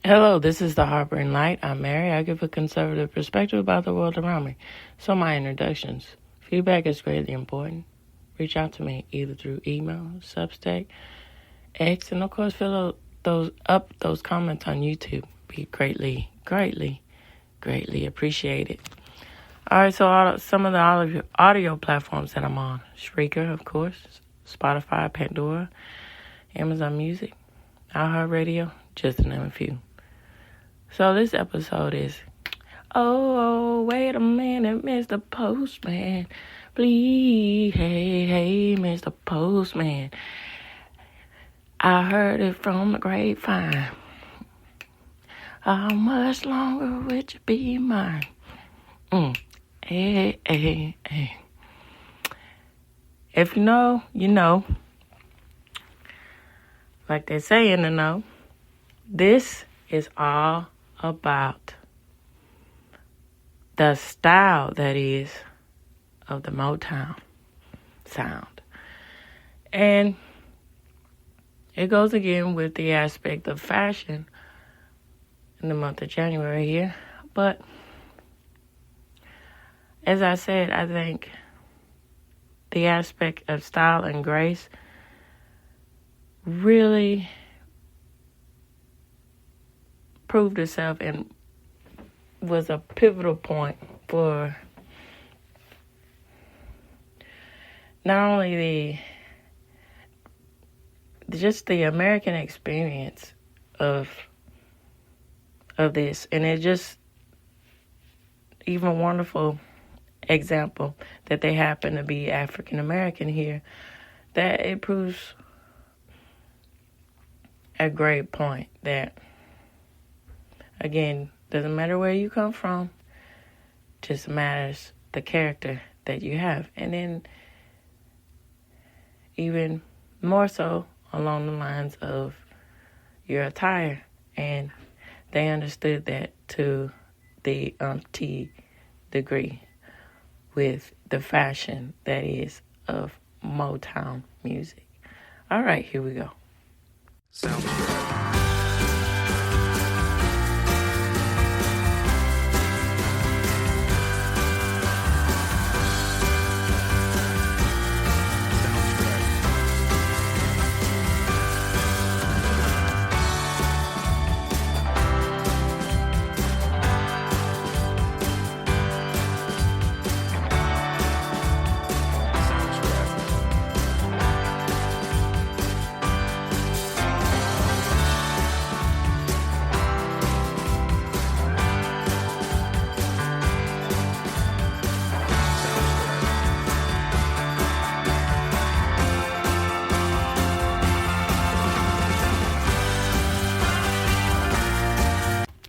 Hello, this is the Harboring Light. I'm Mary. I give a conservative perspective about the world around me. So my introductions. Feedback is greatly important. Reach out to me either through email, Substack, X, and of course fill those comments on YouTube. Be greatly appreciated. All right, so some of the audio platforms that I'm on. Spreaker, of course, Spotify, Pandora, Amazon Music, iHeartRadio, just to name a few. So this episode is, oh, wait a minute, Mr. Postman. Please, hey, Mr. Postman. I heard it from the grapevine. How much longer would you be mine? Hey. If you know, you know. Like they say in the know, this is all about the style that is of the Motown sound. And it goes again with the aspect of fashion in the month of January here. But as I said, I think the aspect of style and grace really proved itself and was a pivotal point for not only the American experience of this, and it's just even wonderful example that they happen to be African American here, that it proves a great point that, again, doesn't matter where you come from, just matters the character that you have. And then even more so along the lines of your attire. And they understood that to the umpteenth degree with the fashion that is of Motown music. All right, here we go. Soundtrack.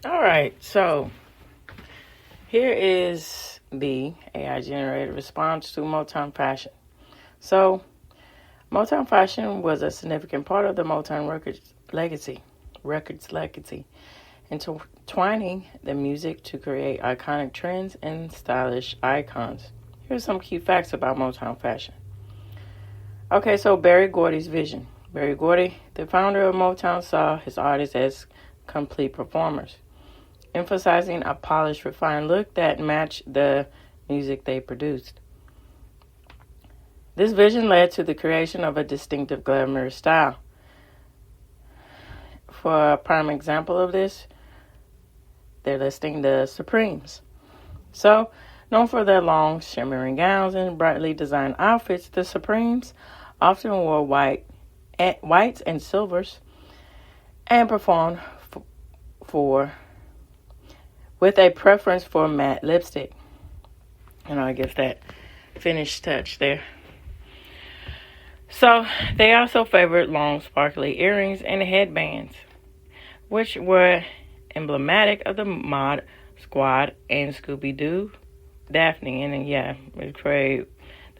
Alright, so here is the AI-generated response to Motown fashion. So, Motown fashion was a significant part of the Motown Records legacy, intertwining the music to create iconic trends and stylish icons. Here's some key facts about Motown fashion. Okay, so Berry Gordy's vision. Berry Gordy, the founder of Motown, saw his artists as complete performers, emphasizing a polished, refined look that matched the music they produced. This vision led to the creation of a distinctive, glamorous style. For a prime example of this, they're listing the Supremes. So, known for their long, shimmering gowns and brightly designed outfits, the Supremes often wore whites and silvers and performed with a preference for matte lipstick. And I guess that finished touch there. So they also favored long, sparkly earrings and headbands, which were emblematic of the Mod Squad and Scooby-Doo, Daphne. And yeah, it was great.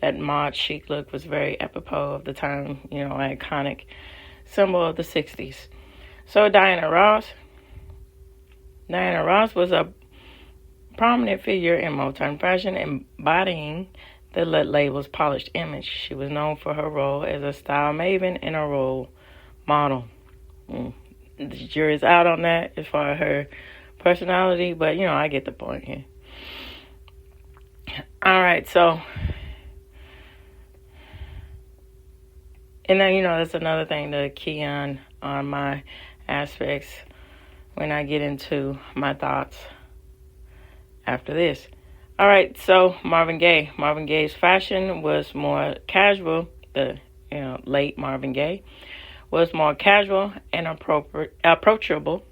That mod chic look was very apropos of the time, iconic symbol of the 60s. So Diana Ross was a prominent figure in Motown fashion, embodying the label's polished image. She was known for her role as a style maven and a role model. the jury's out on that as far as her personality, but I get the point here. All right, so, and then that's another thing to key on my aspects when I get into my thoughts after this. All right, so Marvin Gaye. Marvin Gaye's fashion was more casual. The late Marvin Gaye was more casual and approachable,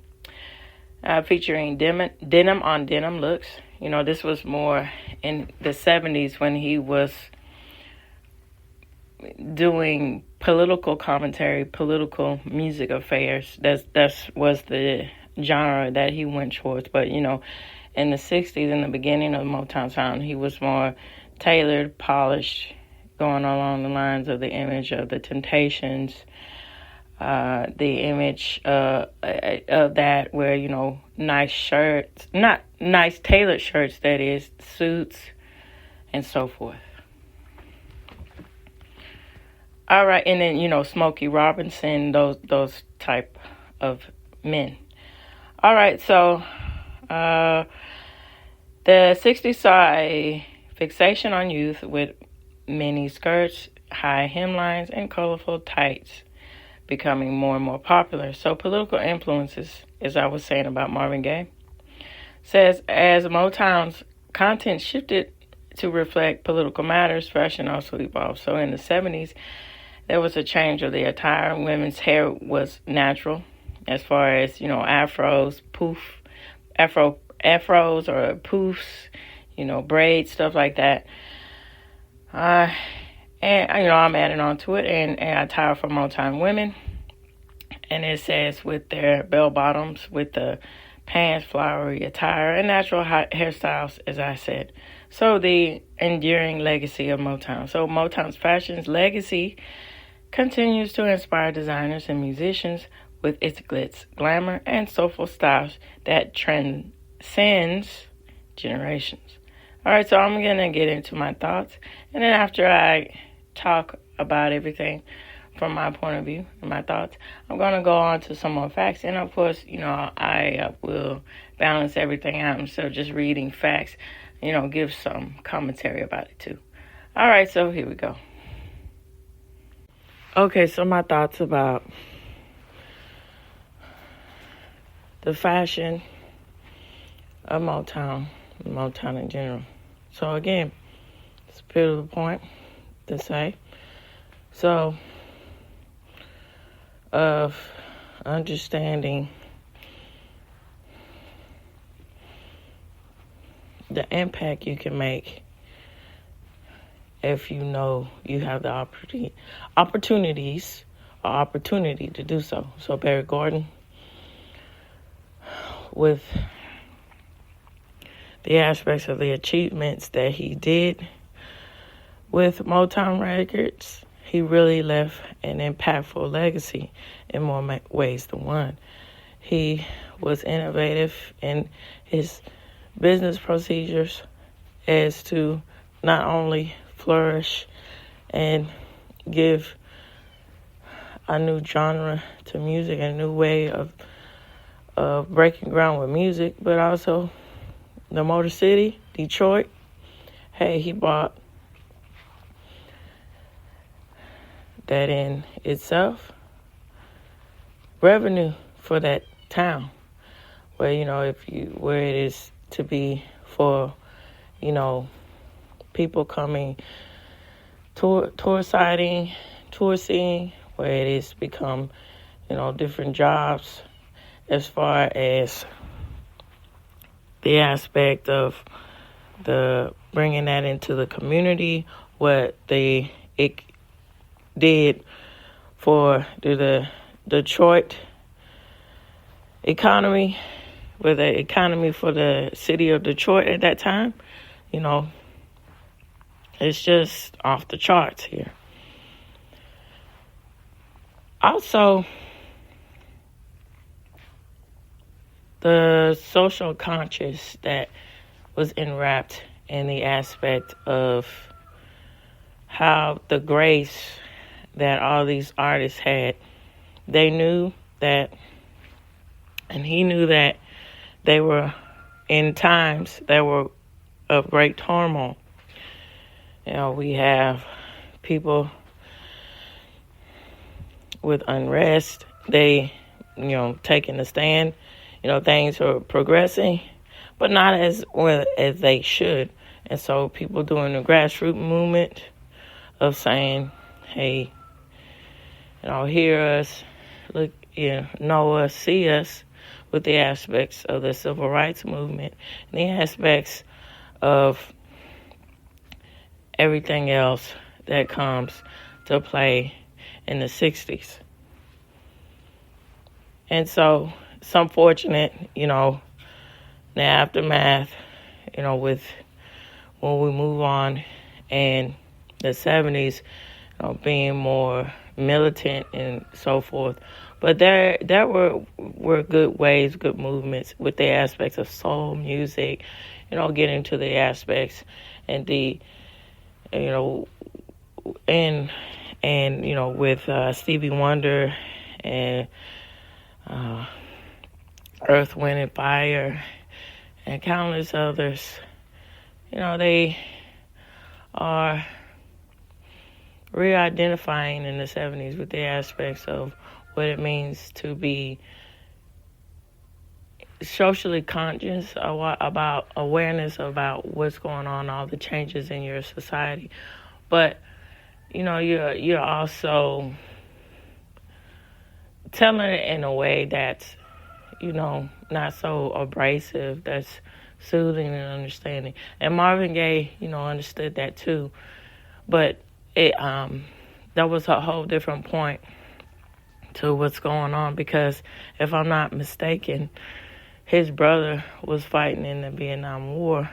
featuring denim on denim looks. This was more in the 70s when he was doing political commentary, political music affairs. That was the genre that he went towards. But, in the 60s, in the beginning of Motown sound, he was more tailored, polished, going along the lines of the image of the Temptations, the image of that where, nice shirts, not nice tailored shirts, that is, suits, and so forth. All right, and then, Smokey Robinson, those type of men. All right, so the 60s saw a fixation on youth with mini skirts, high hemlines, and colorful tights becoming more and more popular. So political influences, as I was saying about Marvin Gaye, says as Motown's content shifted to reflect political matters, fashion also evolved. So in the 70s, there was a change of the attire. Women's hair was natural, as far as, afros or poofs, braids, stuff like that. And, I'm adding on to it, and attire for Motown women. And it says with their bell bottoms, with the pants, flowery attire, and natural hairstyles, as I said. So the enduring legacy of Motown. So Motown's fashion's legacy continues to inspire designers and musicians with its glitz, glamour, and soulful styles that transcends generations. All right, so I'm going to get into my thoughts. And then after I talk about everything from my point of view and my thoughts, I'm going to go on to some more facts. And, of course, I will balance everything out instead of just reading facts, give some commentary about it, too. All right, so here we go. Okay, so my thoughts about the fashion of Motown in general. So again, it's a pivotal point to say. So, of understanding the impact you can make if you have the opportunity to do so. So Barry Gordon, with the aspects of the achievements that he did with Motown Records, he really left an impactful legacy in more ways than one. He was innovative in his business procedures as to not only flourish and give a new genre to music, a new way of breaking ground with music, but also the Motor City, Detroit. Hey, he bought that in itself revenue for that town, where where it is to be for people coming tour sighting, tour seeing, where it is become different jobs as far as the aspect of the bringing that into the community, what it did for the Detroit economy, with the economy for the city of Detroit at that time, it's just off the charts here. Also, the social conscious that was enwrapped in the aspect of how the grace that all these artists had. They knew that And he knew that they were in times that were of great turmoil. We have people with unrest. They, taking a stand. Things are progressing, but not as well as they should. And so people doing the grassroots movement of saying, hey, hear us, look, know us, see us, with the aspects of the civil rights movement and the aspects of everything else that comes to play in the 60s. And so it's unfortunate, the aftermath, with when we move on and the 70s, being more militant and so forth. But there were good ways, good movements with the aspects of soul music, getting to the aspects and the, and with Stevie Wonder and Earth, Wind, and Fire and countless others, they are re-identifying in the 70s with the aspects of what it means to be socially conscious about awareness about what's going on, all the changes in your society. But, you're also telling it in a way that's, not so abrasive, that's soothing and understanding. And Marvin Gaye, understood that too. But that was a whole different point to what's going on, because if I'm not mistaken, his brother was fighting in the Vietnam War,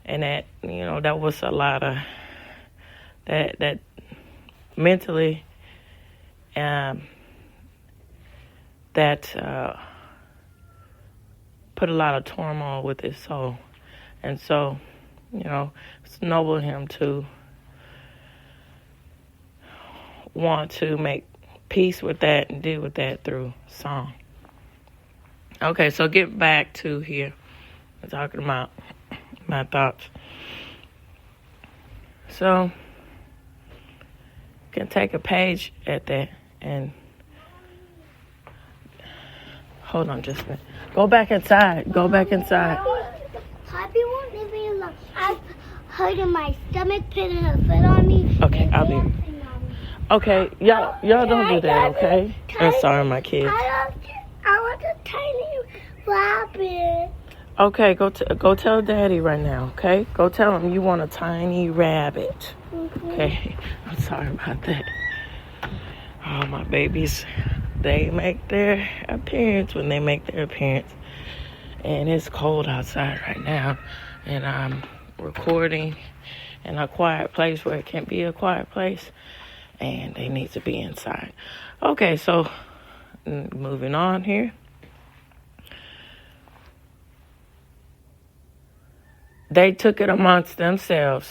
and that that was a lot of that mentally that put a lot of turmoil with his soul. And so it's noble of him to want to make peace with that and deal with that through song. Okay, so get back to here. I'm talking about my thoughts. So, you can take a page at that and hold on just a minute. Go back inside. Go back inside. Poppy won't leave me alone. I've heard in my stomach putting her foot on me. Okay, I'll be. Okay, y'all don't do that, okay? I'm sorry, my kids. I want a tiny rabbit. Okay, go tell Daddy right now, okay? Go tell him you want a tiny rabbit. Mm-hmm. Okay, I'm sorry about that. Oh, my babies, they make their appearance when they make their appearance. And it's cold outside right now. And I'm recording in a quiet place where it can't be a quiet place. And they need to be inside. Okay, so moving on here. They took it amongst themselves.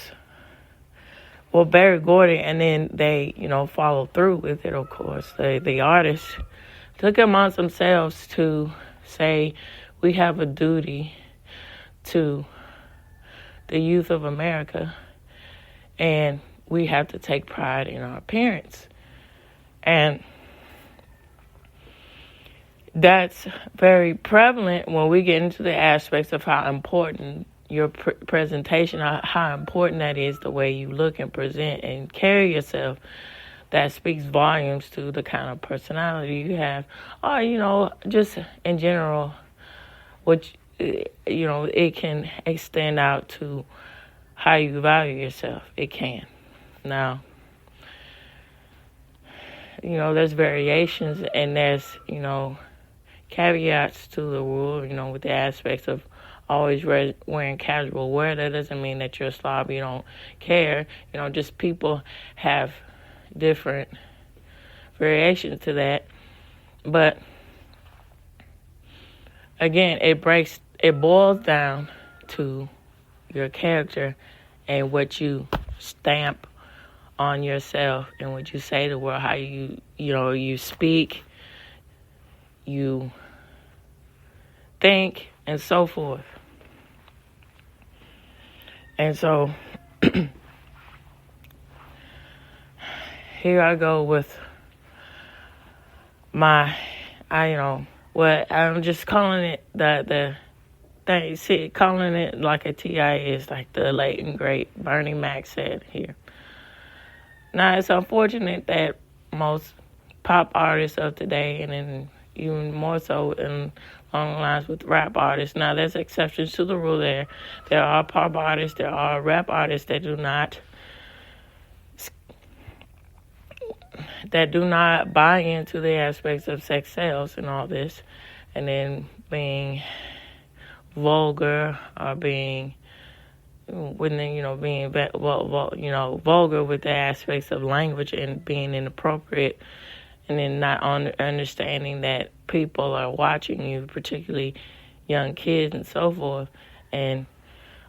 Well, Barry Gordy, and then they, followed through with it, of course. The artists took it amongst themselves to say, we have a duty to the youth of America, and we have to take pride in our appearance. And that's very prevalent when we get into the aspects of how important your presentation, how important that is, the way you look and present and carry yourself. That speaks volumes to the kind of personality you have. Or, just in general, which, it can extend out to how you value yourself. It can. Now, there's variations and there's, caveats to the rule, with the aspects of always wearing casual wear. That doesn't mean that you're a slob, you don't care. Just people have different variations to that. But, again, it boils down to your character and what you stamp on yourself and what you say to the world, how you speak, you think, and so forth. And so here I go with what I'm just calling it the thing. See, calling it like a TI is like the late and great Bernie Mac said here. Now, it's unfortunate that most pop artists of today, and then even more so in along the lines with rap artists. Now, there's exceptions to the rule there. There are pop artists, there are rap artists that do not buy into the aspects of sex sales and all this, and then being vulgar or being vulgar with the aspects of language and being inappropriate, and then not understanding that people are watching you, particularly young kids and so forth, and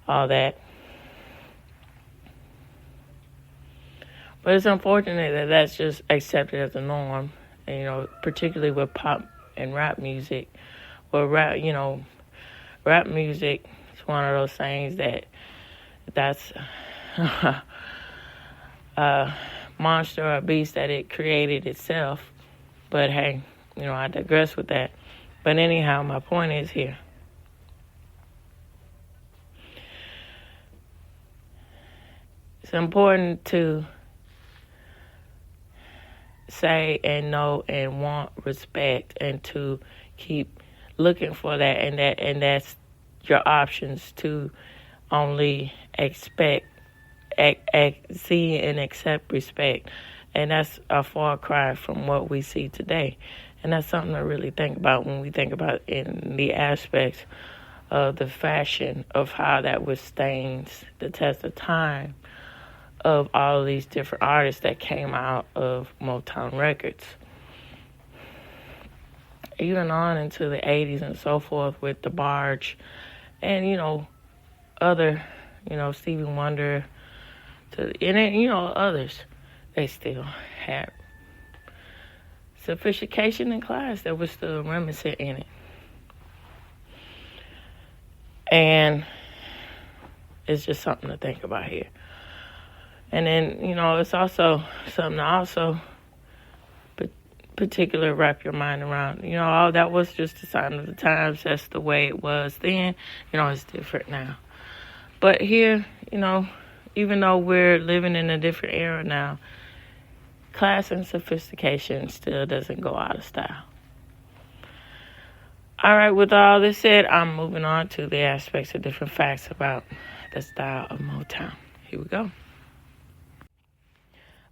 all that. But it's unfortunate that that's just accepted as a norm, and, particularly with pop and rap music. Well, rap music is one of those things that's a monster or a beast that it created itself. But hey, I digress with that. But anyhow, my point is here. It's important to say and know and want respect, and to keep looking for that, and that's your options to only see and accept respect. And that's a far cry from what we see today. And that's something to really think about when we think about in the aspects of the fashion of how that withstands the test of time of all of these different artists that came out of Motown Records. Even on into the 80s and so forth with the Barge and, other, Stevie Wonder, others, they still had sophistication and class that was still reminiscent in it. And it's just something to think about here. And then, it's also something to also particular wrap your mind around. All that was just a sign of the times. That's the way it was then. It's different now. But here, even though we're living in a different era now, class and sophistication still doesn't go out of style. All right, with all this said, I'm moving on to the aspects of different facts about the style of Motown. Here we go.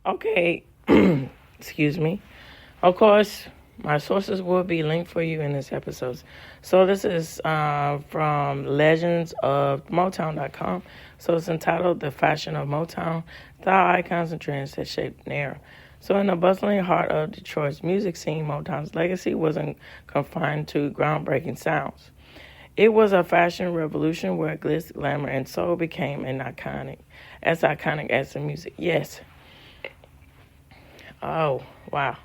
Okay, excuse me. Of course, my sources will be linked for you in this episode. So this is from legendsofmotown.com. So it's entitled The Fashion of Motown, Style Icons and Trends That Shaped an Era. So in the bustling heart of Detroit's music scene, Motown's legacy wasn't confined to groundbreaking sounds. It was a fashion revolution where glitz, glamour, and soul became iconic as the music. Yes. Oh, wow.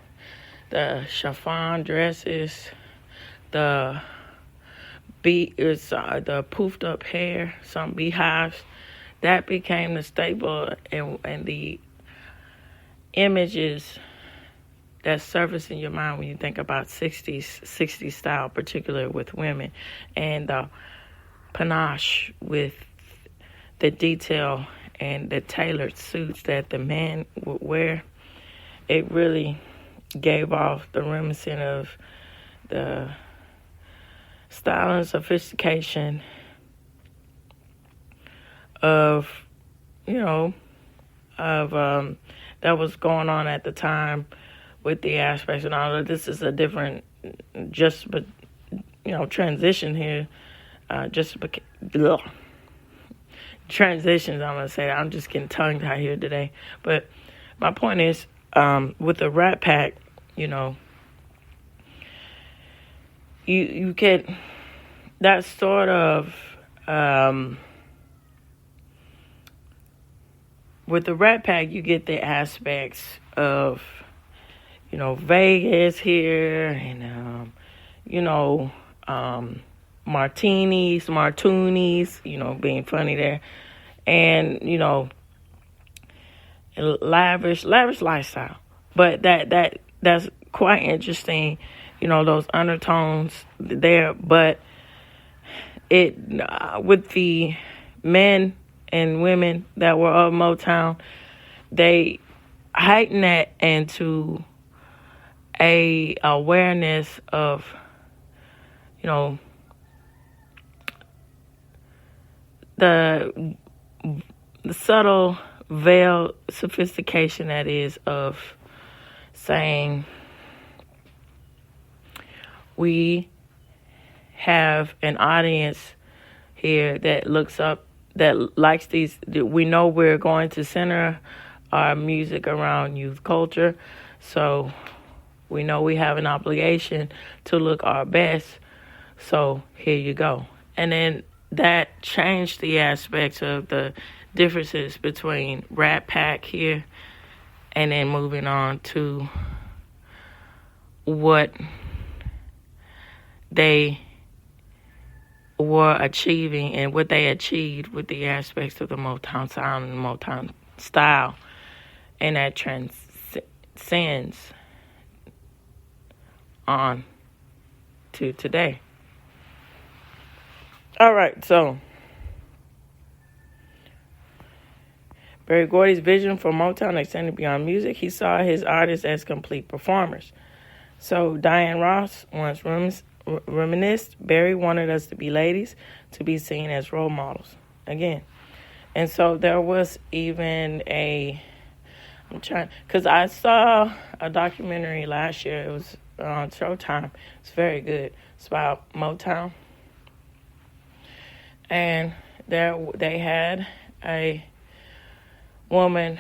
The chiffon dresses, the poofed up hair, some beehives, that became the staple and the images that surface in your mind when you think about 60s style, particularly with women, and the panache with the detail and the tailored suits that the men would wear. It really gave off the reminiscence of the style and sophistication of that was going on at the time with the aspects and all of this. Is a different transition here. Transitions, I'm gonna say that. I'm just getting tongue tied here today. But my point is, with the Rat Pack, you get that sort of with the Rat Pack, you get the aspects of Vegas here, and martinis, being funny there. And, lavish lifestyle. But that's quite interesting, those undertones there. But it with the men and women that were of Motown, they heightened that into a awareness of, the subtle veiled sophistication that is of saying we have an audience here that looks up, that likes these. We know we're going to center our music around youth culture, so we know we have an obligation to look our best. So here you go. And then that changed the aspects of the differences between Rat Pack here and then moving on to what they were achieving and what they achieved with the aspects of the Motown sound and Motown style. And that transcends on to today. All right, so Berry Gordy's vision for Motown extended beyond music. He saw his artists as complete performers. So Diane Ross once reminisced, Berry wanted us to be ladies, to be seen as role models. Again. And so there was even because I saw a documentary last year. It was on Showtime. It's very good. It's about Motown. And there they had a woman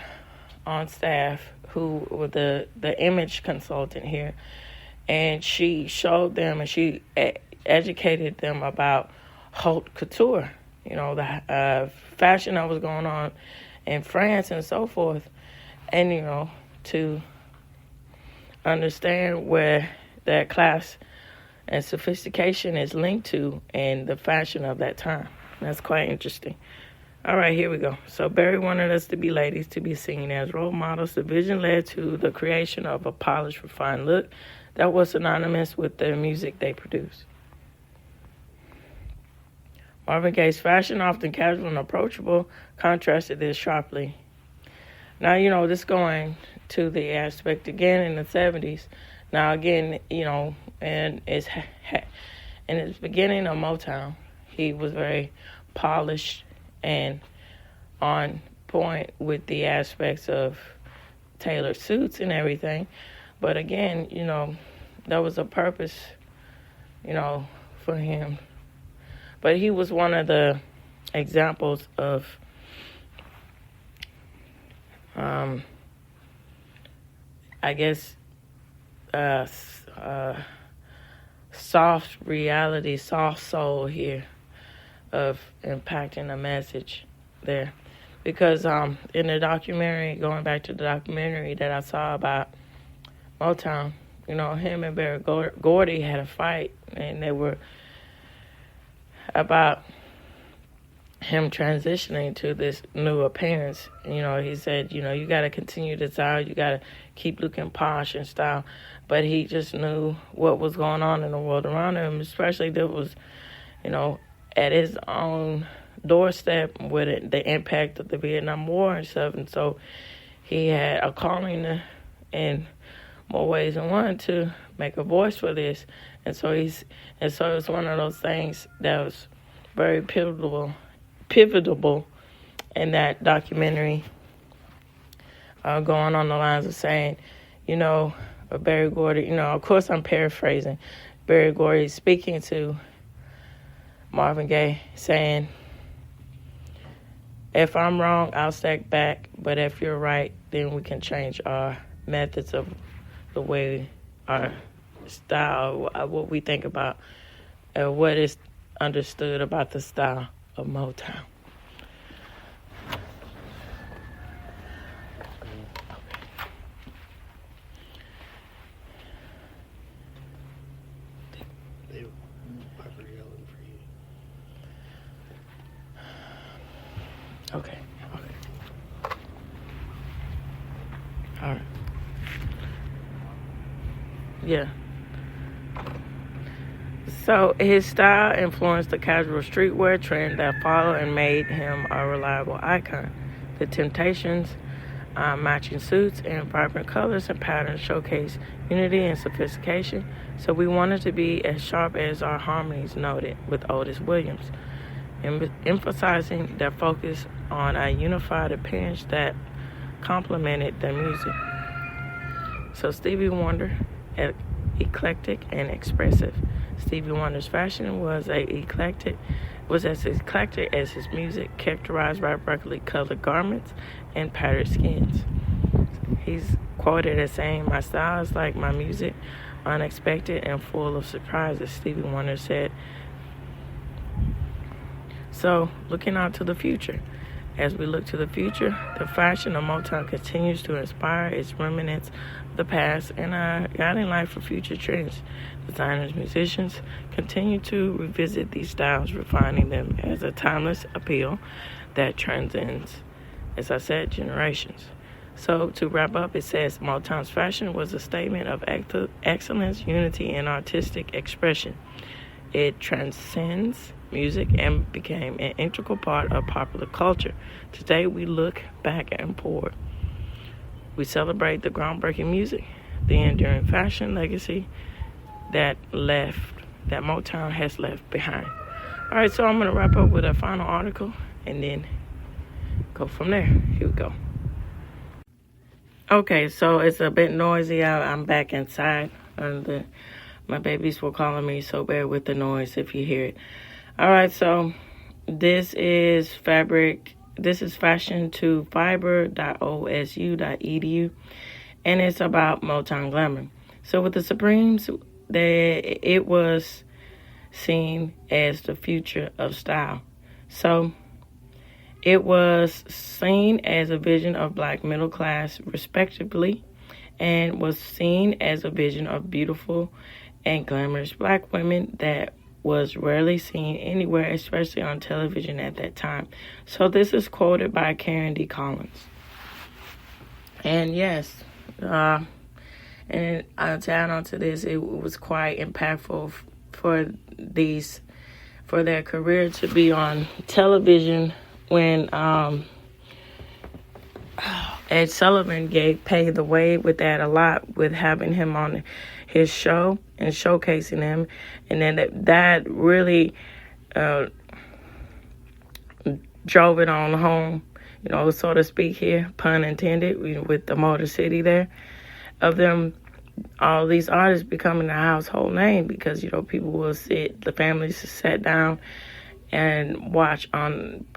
on staff who was the image consultant here, and she showed them and she educated them about haute couture, the fashion that was going on in France and so forth, and to understand where that class and sophistication is linked to and the fashion of that time. That's quite interesting. All right, here we go. So Berry wanted us to be ladies, to be seen as role models. The vision led to the creation of a polished, refined look that was synonymous with the music they produced. Marvin Gaye's fashion, often casual and approachable, contrasted this sharply. Now, this going to the aspect again in the 70s. Now, again, and it's in its beginning of Motown, he was very polished and on point with the aspects of tailored suits and everything. But again, there was a purpose, for him. But he was one of the examples of I guess soft reality, soft soul here of impacting a message there. Because in the documentary, going back to the documentary that I saw about Motown, him and Berry Gordy had a fight, and they were about him transitioning to this new appearance. He said, you got to continue to style, you got to keep looking posh and style. But he just knew what was going on in the world around him, especially that was, at his own doorstep with it, the impact of the Vietnam War and stuff. And so he had a calling in more ways than one to make a voice for this. And so it's one of those things that was very pivotal in that documentary, going on the lines of saying, Berry Gordy, of course I'm paraphrasing, Berry Gordy speaking to Marvin Gaye, saying, if I'm wrong, I'll step back, but if you're right, then we can change our methods of the way our style, what we think about, what is understood about the style of Motown. They were yelling for you. Yeah. So his style influenced the casual streetwear trend that followed and made him a reliable icon. The Temptations' matching suits and vibrant colors and patterns showcase unity and sophistication. So we wanted to be as sharp as our harmonies, noted with Otis Williams, emphasizing their focus on a unified appearance that complemented the music. So Stevie Wonder, eclectic and expressive. Stevie Wonder's fashion was as eclectic as his music, characterized by brightly colored garments and patterned skins. He's quoted as saying, "My style is like my music, unexpected and full of surprises," Stevie Wonder said. So, looking out to the future. As we look to the future, the fashion of Motown continues to inspire its remnants of the past and a guiding light for future trends. Designers, musicians continue to revisit these styles, refining them as a timeless appeal that transcends, as I said, generations. So to wrap up, it says Motown's fashion was a statement of excellence, unity, and artistic expression. It transcends music and became an integral part of popular culture. Today, we look back and forward. We celebrate the groundbreaking music, the enduring fashion legacy that Motown has left behind. All right, so I'm going to wrap up with a final article and then go from there. Here we go. Okay, so it's a bit noisy out. I'm back inside. My babies were calling me, so bear with the noise if you hear it. All right, so this is fashion2fiber.osu.edu, and it's about Motown Glamour. So with the Supremes, it was seen as the future of style. So it was seen as a vision of black middle class, respectively, and was seen as a vision of beautiful and glamorous black women that was rarely seen anywhere, especially on television at that time. So this is quoted by Karen D. Collins. And yes, and to add on to this, it was quite impactful for their career to be on television when Ed Sullivan paved the way with that a lot, with having him on his show and showcasing him, and then that really drove it on home, so to speak here, pun intended, with the Motor City there, of them, all these artists becoming a household name because, people will the families sat down and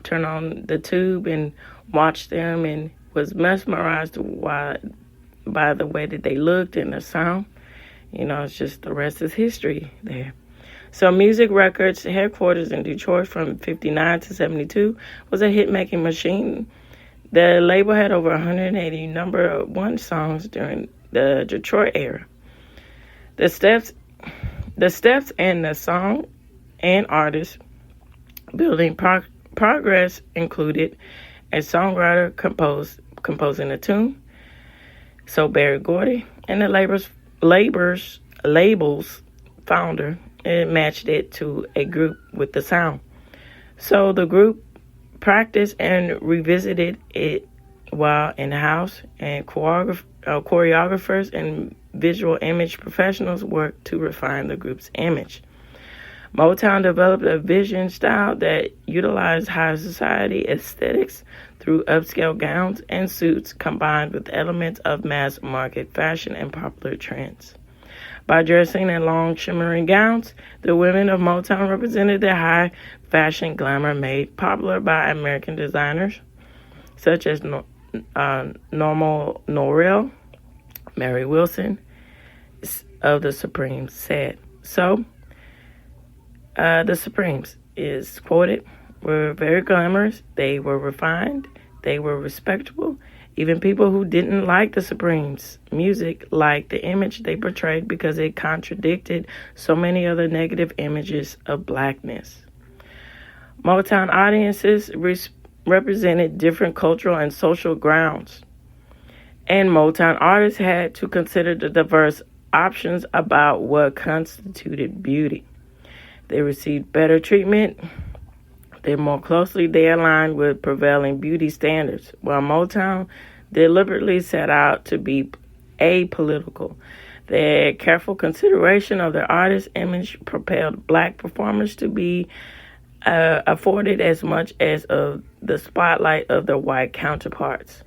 turn on the tube and watch them and was mesmerized by the way that they looked and the sound. It's just the rest is history there. So Music Records, headquarters in Detroit from 59 to 72, was a hit-making machine. The label had over 180 number one songs during the Detroit era. The steps and the song and artist building progress included a songwriter composing a tune. So Barry Gordy and the label's founder matched it to a group with the sound. So the group practiced and revisited it while in the house, and choreographers and visual image professionals worked to refine the group's image. Motown developed a vision style that utilized high society aesthetics through upscale gowns and suits combined with elements of mass market fashion and popular trends. By dressing in long shimmering gowns, the women of Motown represented the high fashion glamour made popular by American designers such as Norma Norell, Mary Wilson of the Supremes said. So, the Supremes is quoted, were very glamorous, they were refined, they were respectable. Even people who didn't like the Supremes' music liked the image they portrayed because it contradicted so many other negative images of blackness. Motown audiences represented different cultural and social grounds, and Motown artists had to consider the diverse options about what constituted beauty. They received better treatment. They aligned with prevailing beauty standards, while Motown deliberately set out to be apolitical. Their careful consideration of their artist's image propelled black performers to be afforded as much as of the spotlight of their white counterparts.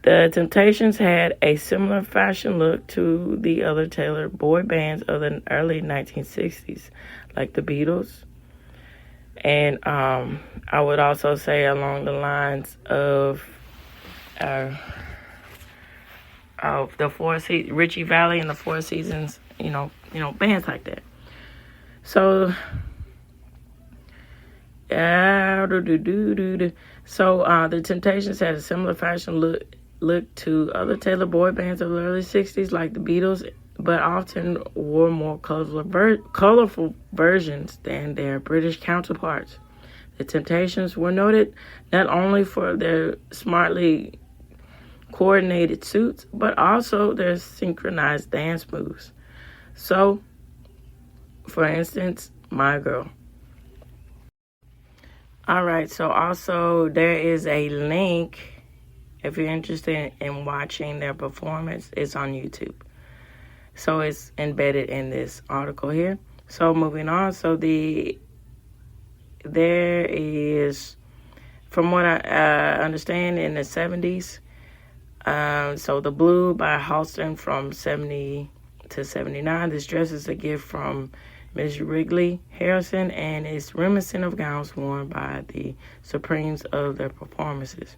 The Temptations had a similar fashion look to the other tailored boy bands of the early 1960s, like the Beatles. And I would also say along the lines of the Richie Valens and the Four Seasons, bands like that. So, the Temptations had a similar fashion look to other tailored boy bands of the early 60s, like the Beatles, but often wore more colorful versions than their British counterparts. The Temptations were noted not only for their smartly coordinated suits, but also their synchronized dance moves. So, for instance, My Girl. All right, so also there is a link if you're interested in watching their performance. It's on YouTube. So it's embedded in this article here. So moving on, so there is, from what I understand, in the 70s, so The Blue by Halston from 70 to 79. This dress is a gift from Ms. Wrigley Harrison and is reminiscent of gowns worn by the Supremes of their performances.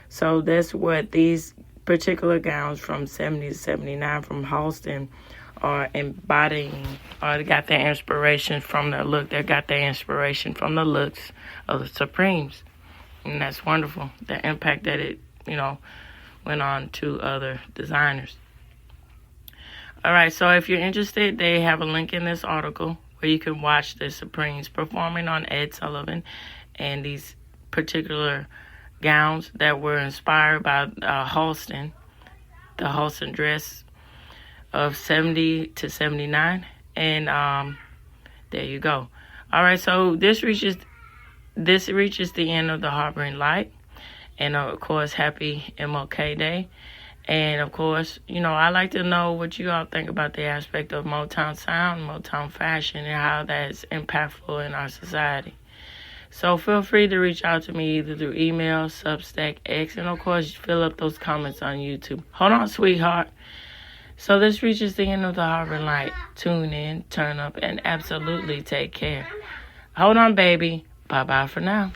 So that's what these particular gowns from 70 to 79 from Halston are embodying, or they got their inspiration from their look. They got their inspiration from the looks of the Supremes. And that's wonderful, the impact that it, went on to other designers. All right, so if you're interested, they have a link in this article where you can watch the Supremes performing on Ed Sullivan and these particular gowns that were inspired by Halston, the Halston dress of 70 to 79. And there you go. All right, so this reaches the end of the Harboring Light. And, of course, happy MLK Day. And, of course, I like to know what you all think about the aspect of Motown sound, Motown fashion, and how that is impactful in our society. So feel free to reach out to me either through email, Substack, X, and, of course, fill up those comments on YouTube. Hold on, sweetheart. So this reaches the end of the Harboring Light. Tune in, turn up, and absolutely take care. Hold on, baby. Bye-bye for now.